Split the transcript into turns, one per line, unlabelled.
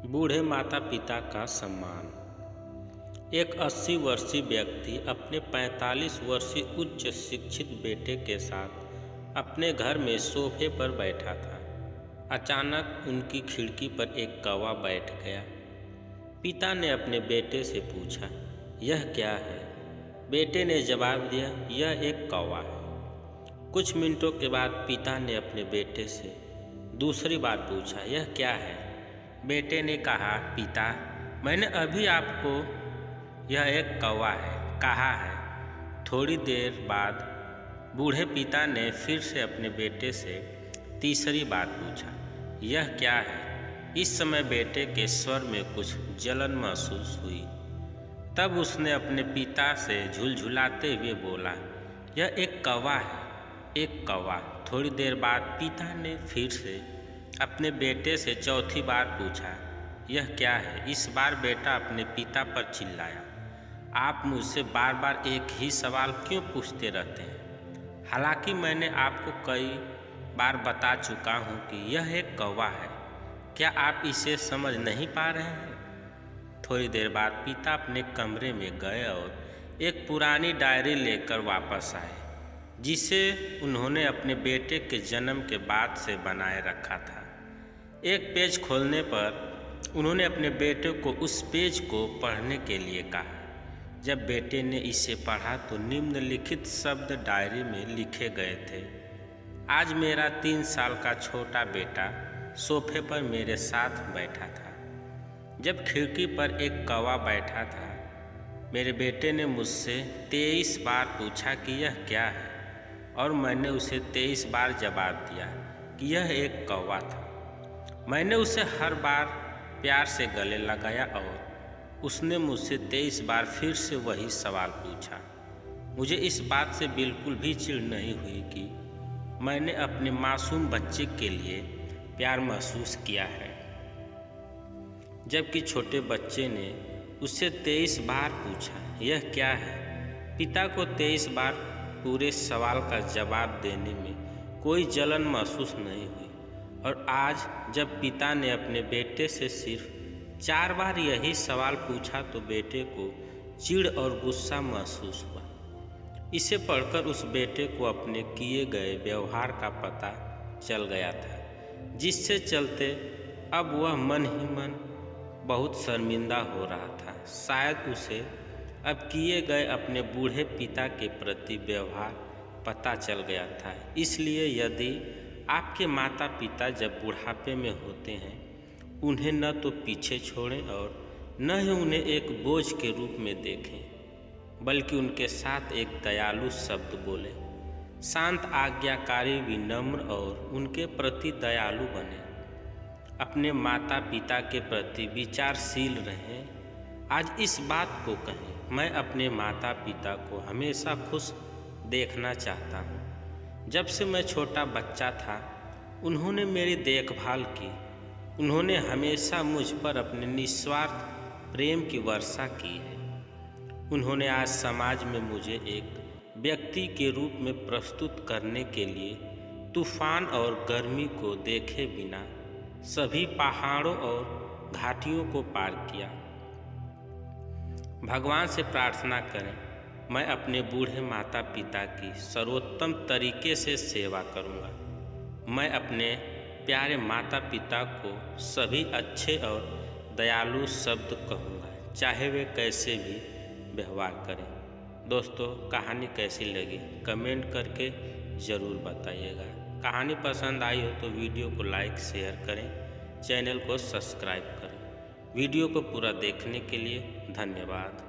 बूढ़े माता पिता का सम्मान। एक 80 वर्षीय व्यक्ति अपने 45 वर्षीय उच्च शिक्षित बेटे के साथ अपने घर में सोफे पर बैठा था। अचानक उनकी खिड़की पर एक कौवा बैठ गया। पिता ने अपने बेटे से पूछा, यह क्या है? बेटे ने जवाब दिया, यह एक कौवा है। कुछ मिनटों के बाद पिता ने अपने बेटे से दूसरी बार पूछा, यह क्या है? बेटे ने कहा, पिता, मैंने अभी आपको यह एक कौवा है कहा है। थोड़ी देर बाद बूढ़े पिता ने फिर से अपने बेटे से तीसरी बार पूछा, यह क्या है? इस समय बेटे के स्वर में कुछ जलन महसूस हुई। तब उसने अपने पिता से झुलझुलाते हुए बोला, यह एक कौवा है, एक कौवा। थोड़ी देर बाद पिता ने फिर से अपने बेटे से चौथी बार पूछा, यह क्या है? इस बार बेटा अपने पिता पर चिल्लाया, आप मुझसे बार बार एक ही सवाल क्यों पूछते रहते हैं? हालांकि मैंने आपको कई बार बता चुका हूँ कि यह एक कौवा है। क्या आप इसे समझ नहीं पा रहे हैं? थोड़ी देर बाद पिता अपने कमरे में गए और एक पुरानी डायरी लेकर वापस आए, जिसे उन्होंने अपने बेटे के जन्म के बाद से बनाए रखा था। एक पेज खोलने पर उन्होंने अपने बेटे को उस पेज को पढ़ने के लिए कहा। जब बेटे ने इसे पढ़ा तो निम्नलिखित शब्द डायरी में लिखे गए थे, आज मेरा 3 साल का छोटा बेटा सोफे पर मेरे साथ बैठा था। जब खिड़की पर एक कौवा बैठा था, मेरे बेटे ने मुझसे 23 बार पूछा कि यह क्या है, और मैंने उसे 23 बार जवाब दिया कि यह एक कौवा था। मैंने उसे हर बार प्यार से गले लगाया और उसने मुझसे 23 बार फिर से वही सवाल पूछा। मुझे इस बात से बिल्कुल भी चिढ़ नहीं हुई कि मैंने अपने मासूम बच्चे के लिए प्यार महसूस किया है, जबकि छोटे बच्चे ने उससे 23 बार पूछा, यह क्या है? पिता को 23 बार पूरे सवाल का जवाब देने में कोई जलन महसूस नहीं हुई, और आज जब पिता ने अपने बेटे से सिर्फ 4 बार यही सवाल पूछा तो बेटे को चिढ़ और गुस्सा महसूस हुआ। इसे पढ़कर उस बेटे को अपने किए गए व्यवहार का पता चल गया था, जिससे चलते अब वह मन ही मन बहुत शर्मिंदा हो रहा था। शायद उसे अब किए गए अपने बूढ़े पिता के प्रति व्यवहार पता चल गया था। इसलिए यदि आपके माता पिता जब बुढ़ापे में होते हैं, उन्हें न तो पीछे छोड़ें और न ही उन्हें एक बोझ के रूप में देखें, बल्कि उनके साथ एक दयालु शब्द बोलें। शांत, आज्ञाकारी, विनम्र और उनके प्रति दयालु बने। अपने माता पिता के प्रति विचारशील रहें। आज इस बात को कहें, मैं अपने माता पिता को हमेशा खुश देखना चाहता हूँ। जब से मैं छोटा बच्चा था, उन्होंने मेरी देखभाल की। उन्होंने हमेशा मुझ पर अपने निस्वार्थ प्रेम की वर्षा की है। उन्होंने आज समाज में मुझे एक व्यक्ति के रूप में प्रस्तुत करने के लिए तूफान और गर्मी को देखे बिना सभी पहाड़ों और घाटियों को पार किया। भगवान से प्रार्थना करें, मैं अपने बूढ़े माता पिता की सर्वोत्तम तरीके से सेवा करूंगा। मैं अपने प्यारे माता पिता को सभी अच्छे और दयालु शब्द कहूँगा, चाहे वे कैसे भी व्यवहार करें। दोस्तों, कहानी कैसी लगी कमेंट करके ज़रूर बताइएगा। कहानी पसंद आई हो तो वीडियो को लाइक शेयर करें, चैनल को सब्सक्राइब करें। वीडियो को पूरा देखने के लिए धन्यवाद।